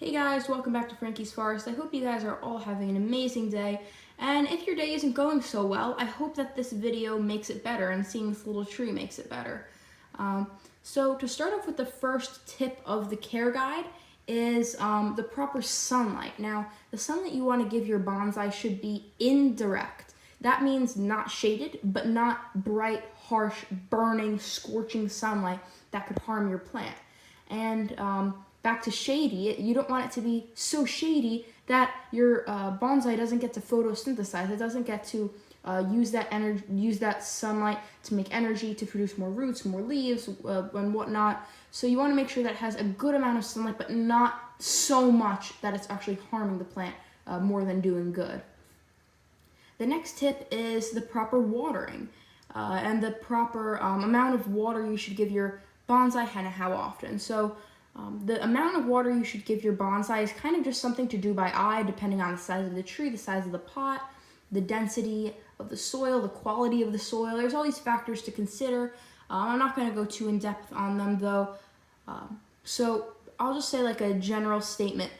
Hey guys, welcome back to Frankie's Forest. I hope you guys are all having an amazing day. And if your day isn't going so well, I hope that this video makes it better and seeing this little tree makes it better. So to start off with, the first tip of the care guide is the proper sunlight. Now, the sunlight you want to give your bonsai should be indirect. That means not shaded, but not bright, harsh, burning, scorching sunlight that could harm your plant. And back to shady, you don't want it to be so shady that your bonsai doesn't get to photosynthesize. It doesn't get to use that energy, use that sunlight to make energy, to produce more roots, more leaves, and whatnot. So you want to make sure that it has a good amount of sunlight, but not so much that it's actually harming the plant more than doing good. The next tip is the proper watering and the proper amount of water you should give your bonsai and how often. So the amount of water you should give your bonsai is kind of just something to do by eye, depending on the size of the tree, the size of the pot, the density of the soil, the quality of the soil. There's all these factors to consider. I'm not going to go too in depth on them though. So I'll just say like a general statement.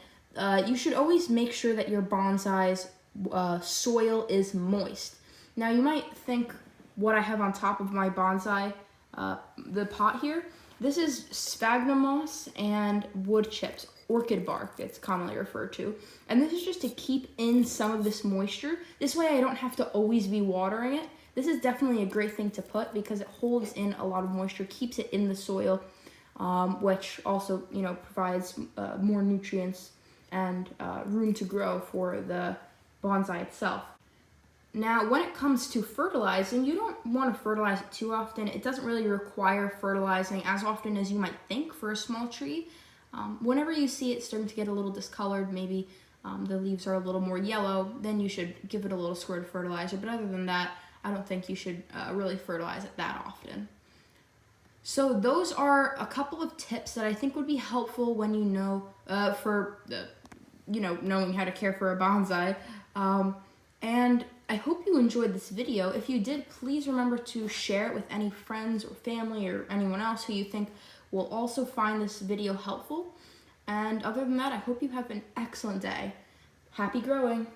You should always make sure that your bonsai's soil is moist. Now you might think what I have on top of my bonsai, the pot here, this is sphagnum moss and wood chips, orchid bark it's commonly referred to. And this is just to keep in some of this moisture. This way I don't have to always be watering it. This is definitely a great thing to put because it holds in a lot of moisture, keeps it in the soil, which also, provides more nutrients and room to grow for the bonsai itself. Now, when it comes to fertilizing, you don't want to fertilize it too often. It doesn't really require fertilizing as often as you might think for a small tree. Whenever you see it starting to get a little discolored, maybe the leaves are a little more yellow, then you should give it a little squirt of fertilizer. But other than that, I don't think you should really fertilize it that often. So those are a couple of tips that I think would be helpful when knowing how to care for a bonsai. And I hope you enjoyed this video. If you did, please remember to share it with any friends or family or anyone else who you think will also find this video helpful. And other than that, I hope you have an excellent day. Happy growing!